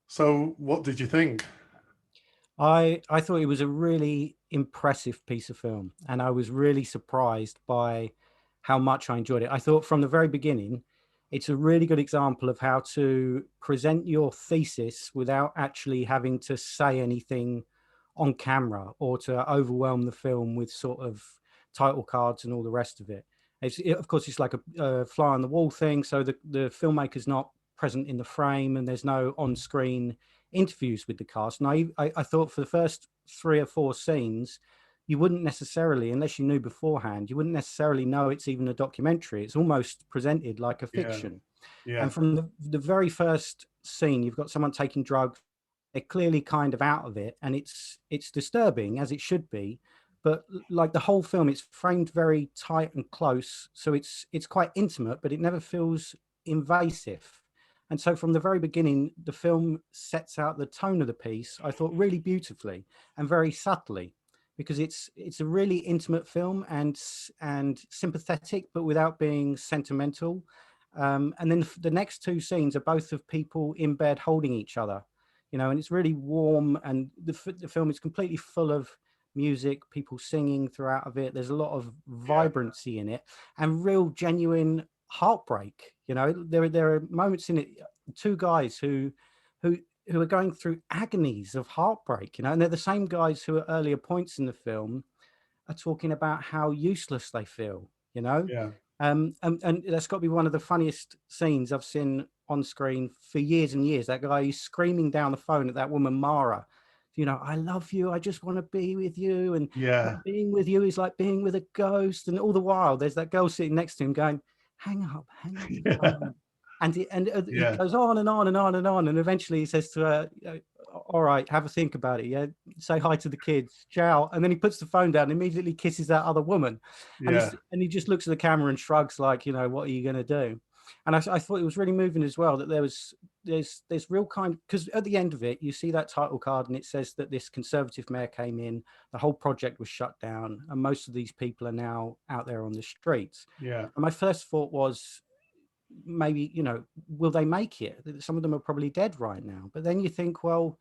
So what did you think? I thought it was a really impressive piece of film, and I was really surprised by how much I enjoyed it. I thought from the very beginning, it's a really good example of how to present your thesis without actually having to say anything on camera or to overwhelm the film with sort of title cards and all the rest of it. Of course, it's like a fly on the wall thing, so the filmmaker's not present in the frame, and there's no on-screen interviews with the cast. And I thought for the first three or four scenes, you wouldn't necessarily, unless you knew beforehand, you wouldn't necessarily know it's even a documentary. It's almost presented like a Yeah, fiction. yeah, And from the very first scene, you've got someone taking drugs. They're clearly kind of out of it, and it's disturbing as it should be. But like the whole film, it's framed very tight and close, so it's quite intimate, but it never feels invasive. And so from the very beginning, the film sets out the tone of the piece, I thought, really beautifully and very subtly, because it's a really intimate film and sympathetic, but without being sentimental. And then the next two scenes are both of people in bed holding each other, and it's really warm. And the film is completely full of music, people singing throughout of it. There's a lot of yeah, vibrancy in it and real genuine heartbreak. There are moments in it, two guys who who are going through agonies of heartbreak, and they're the same guys who at earlier points in the film are talking about how useless they feel, you know? yeah, And that's got to be one of the funniest scenes I've seen on screen for years and years. That guy is screaming down the phone at that woman, Maíra, I love you. I just want to be with you. And yeah, being with you is like being with a ghost. And all the while, there's that girl sitting next to him going, hang up the yeah, phone. And he yeah, goes on and on and on and on. And eventually he says to her, all right, have a think about it. Yeah. Say hi to the kids. Ciao. And then he puts the phone down and immediately kisses that other woman. And yeah, he just looks at the camera and shrugs like, what are you going to do? And I thought it was really moving as well that there's real kind, because at the end of it, you see that title card and it says that this Conservative mayor came in, the whole project was shut down, and most of these people are now out there on the streets. yeah, And my first thought was, maybe, will they make it? Some of them are probably dead right now. But then you think, well,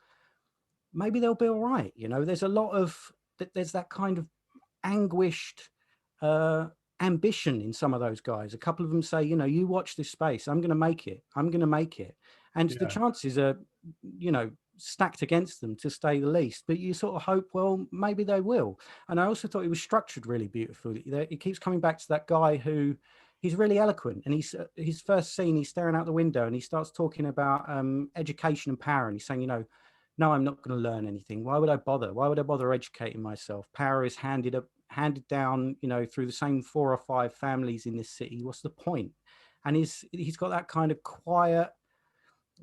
maybe they'll be all right. There's a lot of, there's that kind of anguished uh, ambition in some of those guys. A couple of them say, you watch this space. I'm going to make it. I'm going to make it. And the yeah, chances are, stacked against them, to say the least. But you sort of hope, well, maybe they will. And I also thought it was structured really beautifully. It keeps coming back to that guy who, he's really eloquent. And his first scene, he's staring out the window and he starts talking about education and power. And he's saying, no, I'm not going to learn anything. Why would I bother? Why would I bother educating myself? Power is handed down, through the same 4 or 5 families in this city. What's the point? And he's got that kind of quiet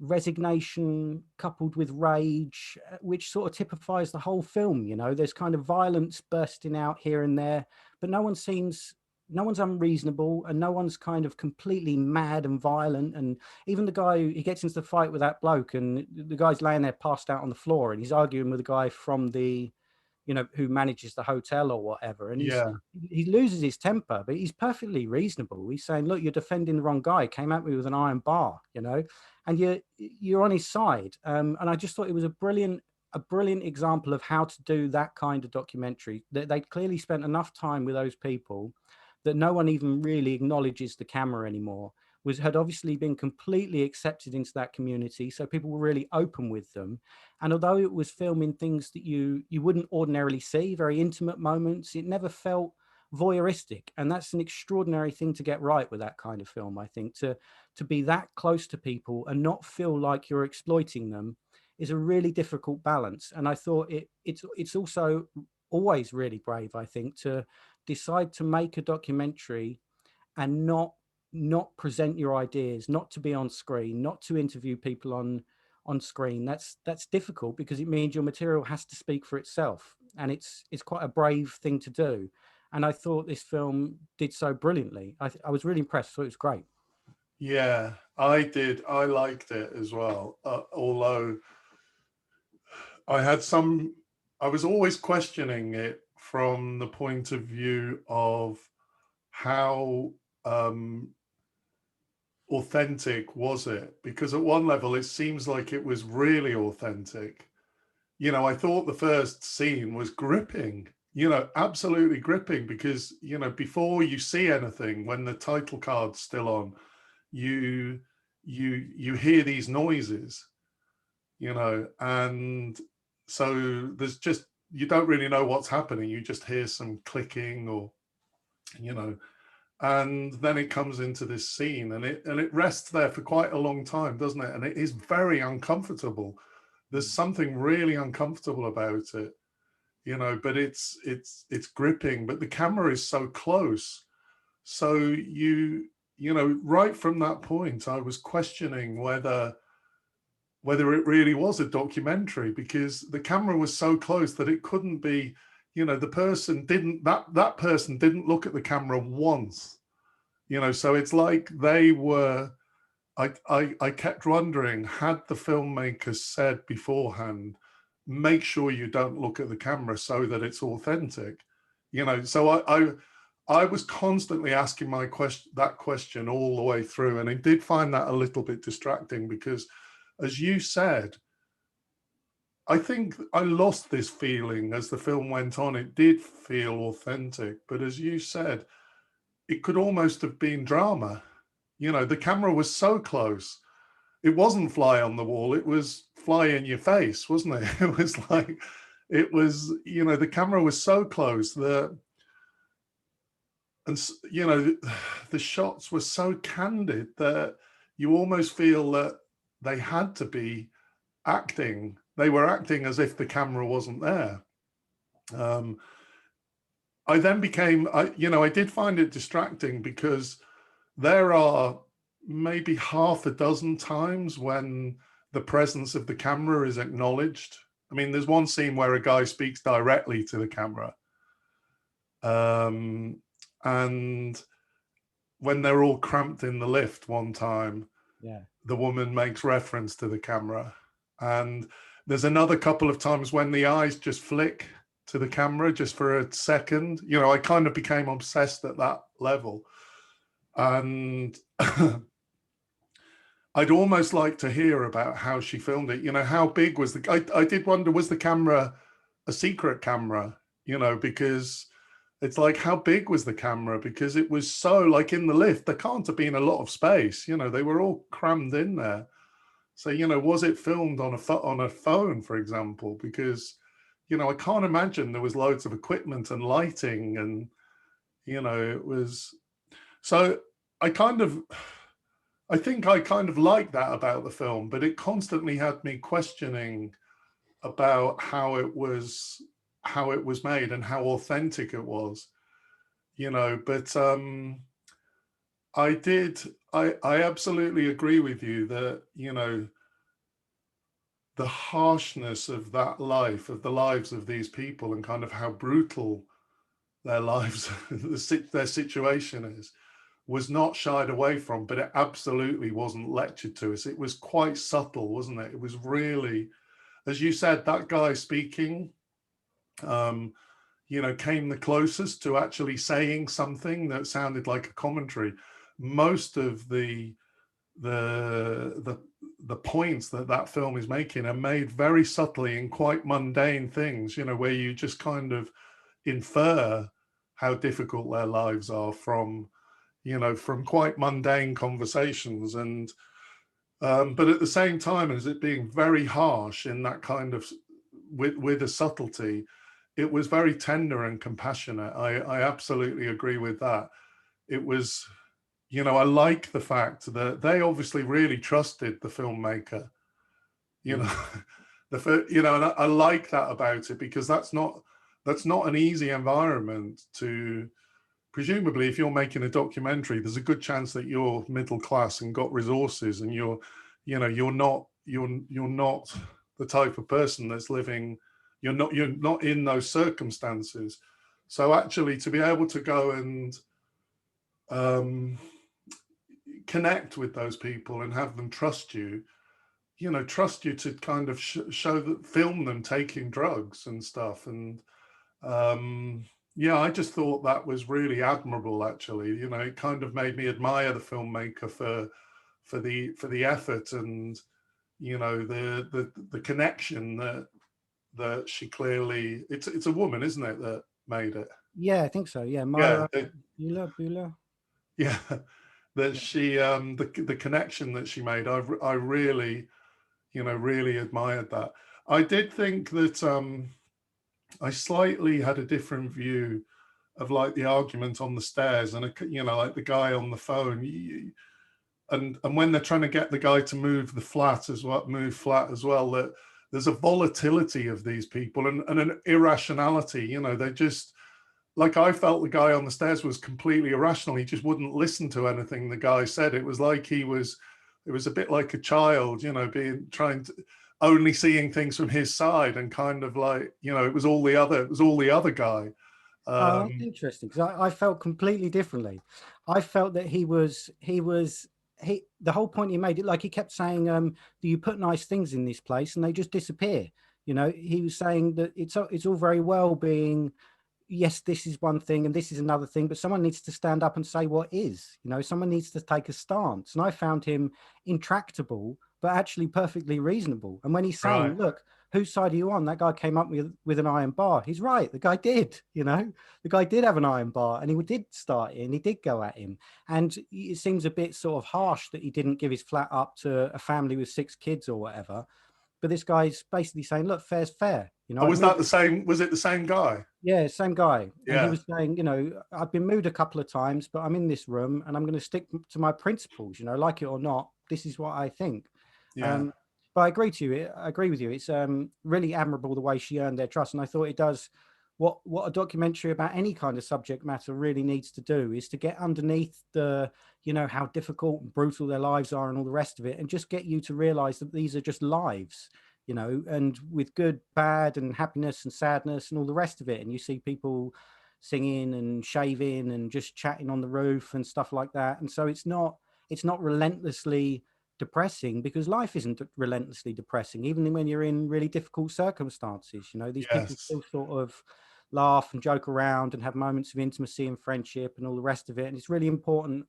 resignation coupled with rage, which sort of typifies the whole film. There's kind of violence bursting out here and there, but no one's unreasonable, and no one's kind of completely mad and violent. And even the guy, he gets into the fight with that bloke, and the guy's laying there passed out on the floor, and he's arguing with the guy from the, who manages the hotel or whatever. And yeah, he loses his temper, but he's perfectly reasonable. He's saying, look, you're defending the wrong guy. Came at me with an iron bar, and you're on his side. And I just thought it was a brilliant example of how to do that kind of documentary. That they clearly spent enough time with those people that no one even really acknowledges the camera anymore. Had obviously been completely accepted into that community, so people were really open with them. And although it was filming things that you wouldn't ordinarily see, very intimate moments, it never felt voyeuristic. And that's an extraordinary thing to get right with that kind of film. I think to be that close to people and not feel like you're exploiting them is a really difficult balance. And I thought it's also always really brave, I think, to decide to make a documentary and not present your ideas, not to be on screen, not to interview people on screen. That's difficult, because it means your material has to speak for itself, and it's quite a brave thing to do. And I thought this film did so brilliantly. I was really impressed. So it was great. yeah. I did. I liked it as well. Although I had some, I was always questioning it from the point of view of how um, authentic was it? Because at one level, it seems like it was really authentic. You know, I thought the first scene was gripping, you know, absolutely gripping, because, you know, before you see anything, when the title card's still on, you you hear these noises, you know, and so there's just, you don't really know what's happening. You just hear some clicking, or, you know, and then it comes into this scene, and it rests there for quite a long time, doesn't it? And it is very uncomfortable. There's something really uncomfortable about it, you know, but it's gripping. But the camera is so close, so you know, right from that point, I was questioning whether it really was a documentary, because the camera was so close that it couldn't be, you know, the person didn't, that person didn't look at the camera once, you know. So it's like they were, I kept wondering, had the filmmakers said beforehand, make sure you don't look at the camera so that it's authentic, you know. So I was constantly asking that question all the way through, and I did find that a little bit distracting, because, as you said, I think I lost this feeling as the film went on. It did feel authentic, but as you said, it could almost have been drama. You know, the camera was so close. It wasn't fly on the wall, it was fly in your face, wasn't it? It was like, it was, you know, the camera was so close that, and, you know, the shots were so candid that you almost feel that they had to be acting. They were acting as if the camera wasn't there. I then became, you know, I did find it distracting, because there are maybe half a dozen times when the presence of the camera is acknowledged. I mean, there's one scene where a guy speaks directly to the camera. And when they're all cramped in the lift one time, Yeah. the woman makes reference to the camera. And there's another couple of times when the eyes just flick to the camera just for a second. You know, I kind of became obsessed at that level. And I'd almost like to hear about how she filmed it. You know, how big was I did wonder, was the camera a secret camera? You know, because it's like, how big was the camera? Because it was so, like, in the lift, there can't have been a lot of space. You know, they were all crammed in there. So, you know, was it filmed on a phone, for example? Because, you know, I can't imagine there was loads of equipment and lighting, and, you know, it was, so I kind of, I think I kind of like that about the film, but it constantly had me questioning about how it was made and how authentic it was, you know. But I absolutely agree with you that, you know, the harshness of that life, of the lives of these people, and kind of how brutal their lives, their situation is, was not shied away from, but it absolutely wasn't lectured to us. It was quite subtle, wasn't it? It was really, as you said, that guy speaking, you know, came the closest to actually saying something that sounded like a commentary. Most of the the points that that film is making are made very subtly in quite mundane things, you know, where you just kind of infer how difficult their lives are from, you know, from quite mundane conversations. And but at the same time as it being very harsh in that kind of, with a subtlety, it was very tender and compassionate. I absolutely agree with that. It was, you know, I like the fact that they obviously really trusted the filmmaker, you know, you know, and I like that about it, because that's not an easy environment to, presumably, if you're making a documentary, there's a good chance that you're middle class and got resources, and you're, you know, you're not the type of person that's living, you're not in those circumstances. So actually, to be able to go and connect with those people and have them trust you, you know, trust you to kind of show that, film them taking drugs and stuff. And yeah, I just thought that was really admirable, actually. You know, it kind of made me admire the filmmaker for the effort, and you know, the connection that she clearly, it's a woman, isn't it, that made it? Yeah, I think so. Yeah, Yeah, Maíra, Bühler. yeah, that Yeah. she the connection that she made, I really, you know, really admired that. I did think that I slightly had a different view of like the argument on the stairs, and you know, like the guy on the phone, and when they're trying to get the guy to move flat as well, that there's a volatility of these people, and an irrationality. You know, they just, like, I felt the guy on the stairs was completely irrational. He just wouldn't listen to anything the guy said. It was like it was a bit like a child, you know, trying to only seeing things from his side, and kind of like, you know, it was all the other guy. Oh, that's Um, interesting, because I felt completely differently. I felt that the whole point he made it, like he kept saying, do you put nice things in this place and they just disappear? You know, he was saying that it's all very well being, yes, this is one thing and this is another thing, but someone needs to stand up and say what is, you know, someone needs to take a stance. And I found him intractable, but actually perfectly reasonable. And when he's right. saying, look, whose side are you on? That guy came up with an iron bar. He's right. The guy did, you know, the guy did have an iron bar, and he did start it, and he did go at him. And it seems a bit sort of harsh that he didn't give his flat up to a family with 6 kids or whatever. But this guy's basically saying, look, fair's fair. You know, Oh, I've was that moved. the same? Was it the same guy? Yeah, same guy. And he Yeah, was saying, you know, I've been moved a couple of times, but I'm in this room and I'm going to stick to my principles, you know, like it or not. This is what I think. yeah, Um, but I agree to you. I agree with you. It's really admirable the way she earned their trust. And I thought it does what a documentary about any kind of subject matter really needs to do, is to get underneath the, you know, how difficult and brutal their lives are and all the rest of it, and just get you to realize that these are just lives, you know, and with good, bad, and happiness and sadness and all the rest of it. And you see people singing and shaving and just chatting on the roof and stuff like that. And so it's not relentlessly depressing, because life isn't relentlessly depressing, even when you're in really difficult circumstances. You know, these people yes, still sort of laugh and joke around and have moments of intimacy and friendship and all the rest of it. And it's really important,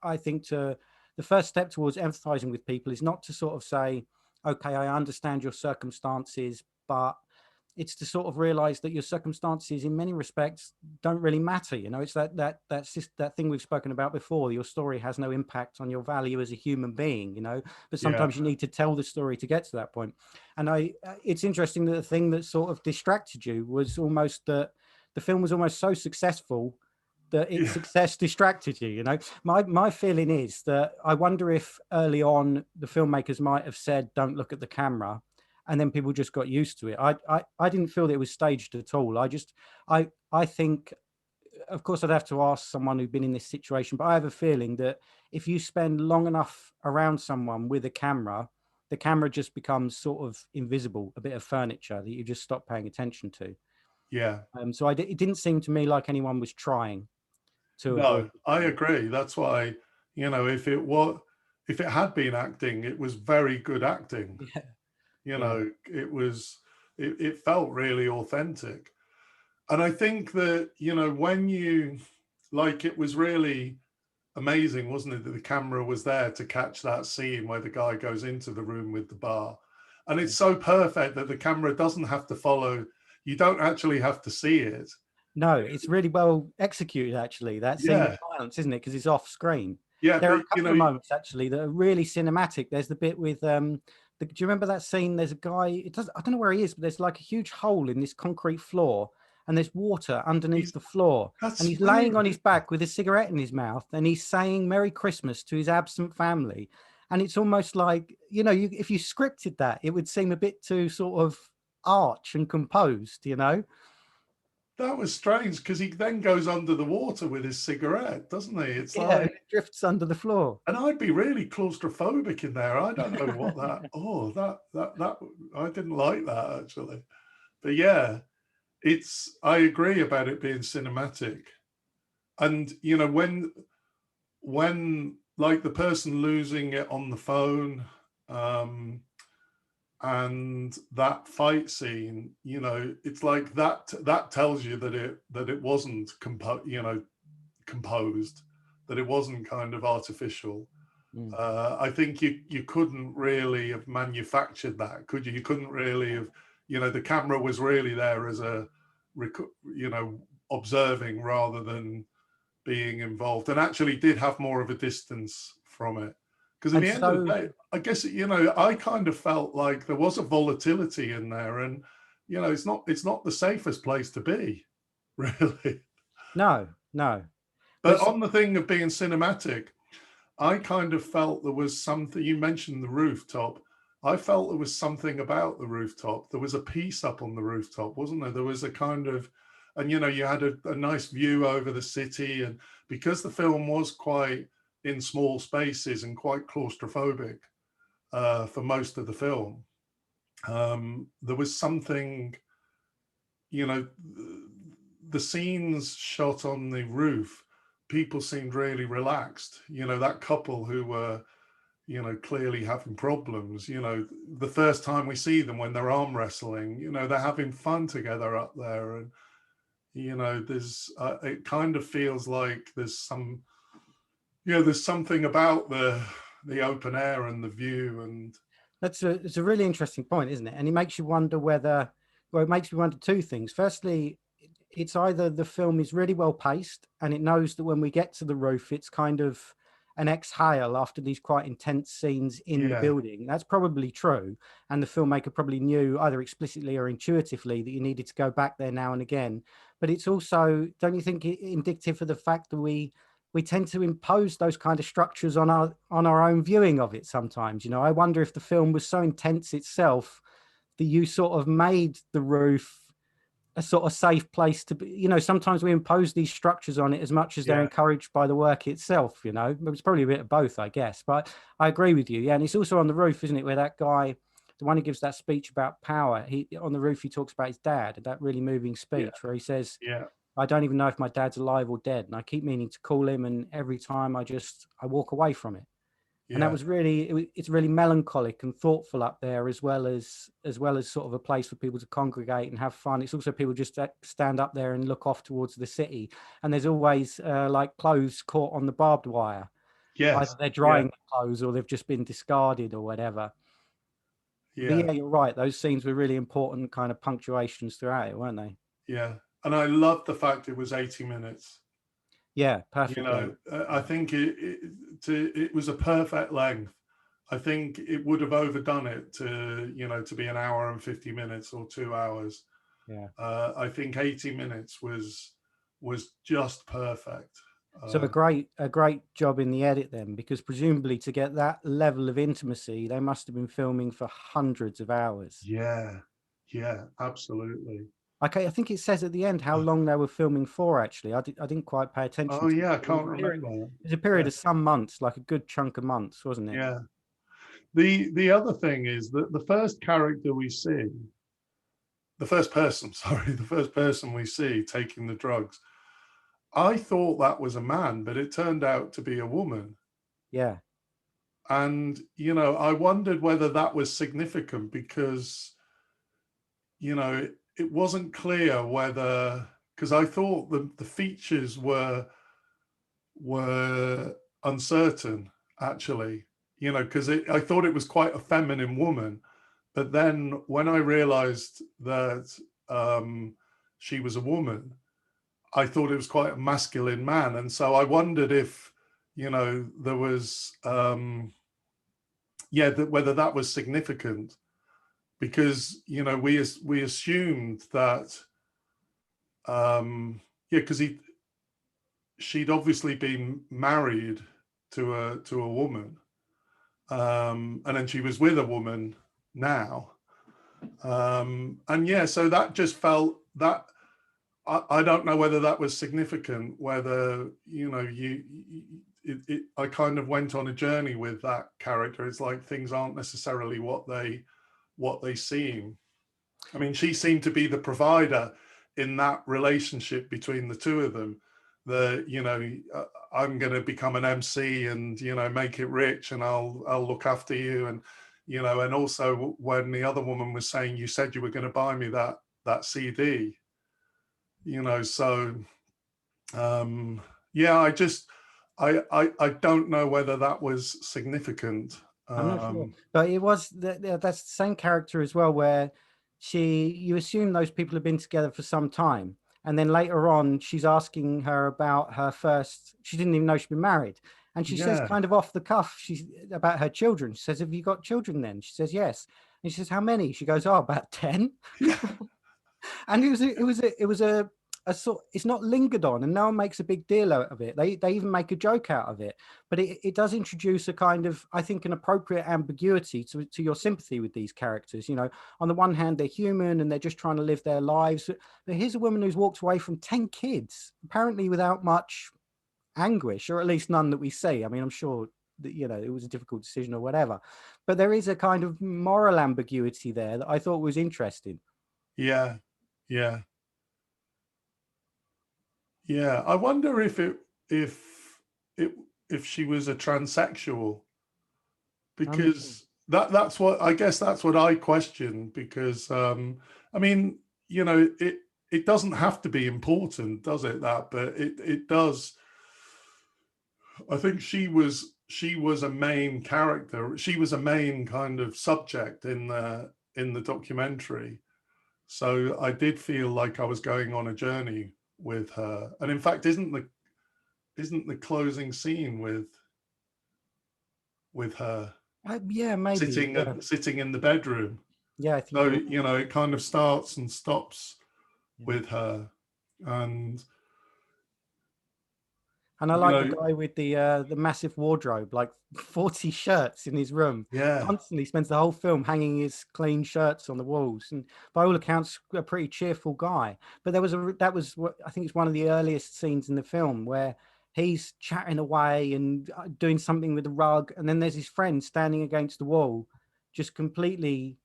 I think, to the first step towards empathizing with people is not to sort of say, okay, I understand your circumstances, but it's to sort of realize that your circumstances in many respects don't really matter. You know, it's that's just that thing we've spoken about before. Your story has no impact on your value as a human being, you know, but yeah, sometimes you need to tell the story to get to that point. And it's interesting that the thing that sort of distracted you was almost that the film was almost so successful that its yeah, success distracted you. You know, my feeling is that I wonder if early on the filmmakers might have said, don't look at the camera, and then people just got used to it. I didn't feel that it was staged at all. I think, of course, I'd have to ask someone who'd been in this situation, but I have a feeling that if you spend long enough around someone with a camera, the camera just becomes sort of invisible, a bit of furniture that you just stop paying attention to. yeah. So it didn't seem to me like anyone was trying to avoid No, the I camera. agree. That's why, you know, if it had been acting, it was very good acting. Yeah, You yeah. know, it felt really authentic. And I think that, you know, when you, like, it was really amazing, wasn't it, that the camera was there to catch that scene where the guy goes into the room with the bar. And Yeah. it's so perfect that the camera doesn't have to follow, you don't actually have to see it. No, it's really well executed, actually, that scene of Yeah. violence, isn't it? Because it's off screen. Yeah. There are But, a you couple know, of moments actually that are really cinematic. There's the bit with do you remember that scene? There's a guy, I don't know where he is, but there's like a huge hole in this concrete floor, and there's water underneath he's, the floor, and that's he's laying on brilliant. his back with a cigarette in his mouth, and he's saying Merry Christmas to his absent family. And it's almost like, you know, if you scripted that, it would seem a bit too sort of arch and composed, you know. That was strange because he then goes under the water with his cigarette, doesn't he? It's Yeah, and like, it drifts under the floor. and I'd be really claustrophobic in there. I don't know what that. Oh, that I didn't like that actually. But yeah, it's. I agree about it being cinematic, and you know, when like the person losing it on the phone, um, and that fight scene, you know, it's like that tells you that it wasn't composed, that it wasn't kind of artificial. Mm. I think you couldn't really have manufactured that, could you? You couldn't really have, the camera was really there as a, observing rather than being involved, and actually did have more of a distance from it. Because at And the end of the so, day, I guess, I kind of felt like there was a volatility in there, and, it's not the safest place to be, really. no, no. But But on the thing of being cinematic, I kind of felt there was something. You mentioned the rooftop. I felt there was something about the rooftop. There was a piece up on the rooftop, wasn't there? There was a kind of, and you had a nice view over the city. And because the film was quite in small spaces and quite claustrophobic for most of the film, there was something, you know, the scenes shot on the roof, people seemed really relaxed. That couple who were, clearly having problems, the first time we see them when they're arm wrestling, they're having fun together up there. And, there's, it kind of feels like there's there's something about the open air and the view. And it's a really interesting point, isn't it? And it makes you wonder whether, well, it makes me wonder two things. Firstly, it's either the film is really well paced and it knows that when we get to the roof, it's kind of an exhale after these quite intense scenes in the yeah, building. That's probably true. And the filmmaker probably knew either explicitly or intuitively that you needed to go back there now and again. But it's also, don't you think, indicative of the fact that we tend to impose those kind of structures on our own viewing of it sometimes. I wonder if the film was so intense itself that you sort of made the roof a sort of safe place to be. Sometimes we impose these structures on it as much as they're yeah, encouraged by the work itself. It's probably a bit of both, I guess, but I agree with you. Yeah. And it's also on the roof, isn't it, where that guy, the one who gives that speech about power, he on the roof, he talks about his dad, that really moving yeah, speech where he says, yeah, I don't even know if my dad's alive or dead, and I keep meaning to call him, and every time I walk away from it. And that yeah, was really, it's really melancholic and thoughtful up there, as well as sort of a place for people to congregate and have fun. It's also people just stand up there and look off towards the city, and there's always like clothes caught on the barbed wire. Either yes, they're yeah, drying the clothes or they've just been discarded or whatever. But yeah, yeah, you're right, those scenes were really important kind of punctuations throughout it, weren't they? yeah. And I love the fact it was 80 minutes. Yeah, perfect length. I think it was a perfect length. I think it would have overdone it to be an hour and 50 minutes or 2 hours. Yeah. I think 80 minutes was just perfect. So a great job in the edit then, because presumably to get that level of intimacy, they must have been filming for hundreds of hours. Yeah, yeah, absolutely. Okay, I think it says at the end how long they were filming for. Actually, I didn't quite pay attention Oh to yeah, I it. It was can't a period, remember. it was a period of some months, like a good chunk of months, wasn't it? Yeah. The other thing is that the first character we see, the first person, sorry, the first person we see taking the drugs, I thought that was a man, but it turned out to be a woman. Yeah, And, I wondered whether that was significant because, it wasn't clear whether, because I thought the features were uncertain, actually, because I thought it was quite a feminine woman. But then when I realized that she was a woman, I thought it was quite a masculine man. And so I wondered if, there was, whether that was significant because, we assumed that, because she'd obviously been married to a woman, and then she was with a woman now, and yeah, so that just felt that I don't know whether that was significant, whether I kind of went on a journey with that character. It's like things aren't necessarily what they seem. I mean, she seemed to be the provider in that relationship between the two of them. I'm going to become an MC and make it rich, and I'll look after you, and and also when the other woman was saying, you said you were going to buy me that CD, so yeah, I don't know whether that was significant. I'm not sure, but it was that's the same character as well, where you assume those people have been together for some time, and then later on she's asking her about her first. She didn't even know she'd been married, and she says, Yeah. kind of off the cuff, she's about her children. She says, "Have you got children?" Then she says, "Yes," and she says, "How many?" She goes, "Oh, about 10." Yeah. And it was a sort, it's not lingered on, and no one makes a big deal out of it. They even make a joke out of it, but it does introduce a kind of, I think, an appropriate ambiguity to your sympathy with these characters. You know, on the one hand, they're human and they're just trying to live their lives, but here's a woman who's walked away from 10 kids, apparently without much anguish, or at least none that we see. I mean, I'm sure that, you know, it was a difficult decision or whatever, but there is a kind of moral ambiguity there that I thought was interesting. Yeah. Yeah. Yeah. I wonder it if she was a transsexual, I'm not sure. because that's what I guess that's what I question, because I mean, you know, it doesn't have to be important, does it, that, but it does. I think she was a main character. She was a main kind of subject in the documentary. So I did feel like I was going on a journey with her. And in fact, isn't the closing scene with her Yeah, maybe. Yeah, sitting in the bedroom? yeah. I think So, you're you know, it kind of starts and stops right. with her. And, And I you like the know, guy with the massive wardrobe, like 40 shirts in his room. yeah. Constantly spends the whole film hanging his clean shirts on the walls, and by all accounts, a pretty cheerful guy. But that was what I think it's one of the earliest scenes in the film where he's chatting away and doing something with the rug, and then there's his friend standing against the wall, just completely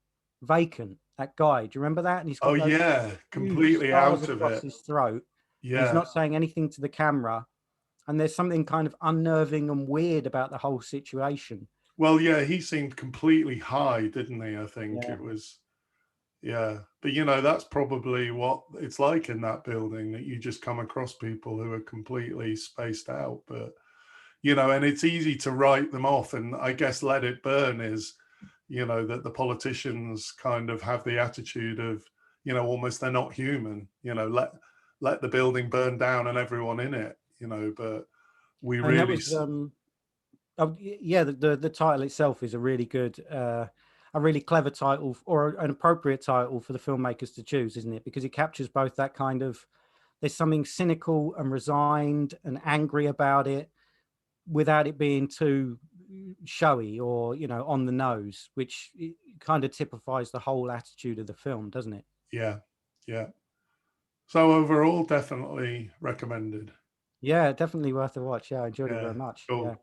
vacant. That guy, do you remember that? And he's Oh, got those yeah. huge Completely scars out of across it. his throat, and he's Yeah. not saying anything to the camera, and there's something kind of unnerving and weird about the whole situation. Well, yeah, he seemed completely high, didn't he? I think Yeah. it was, yeah. But, you know, that's probably what it's like in that building, that you just come across people who are completely spaced out. But, you know, and it's easy to write them off. And I guess Let It Burn is, you know, that the politicians kind of have the attitude of, you know, almost they're not human, you know, let the building burn down and everyone in it, you know, but we And that really, was yeah, the title itself is a really clever title, or an appropriate title for the filmmakers to choose, isn't it? Because it captures both that kind of, there's something cynical and resigned and angry about it without it being too showy or, you know, on the nose, which kind of typifies the whole attitude of the film, doesn't it? yeah, yeah. So overall, definitely recommended. Yeah, definitely worth a watch. Yeah, I enjoyed it Yeah, very much. cool. Yeah.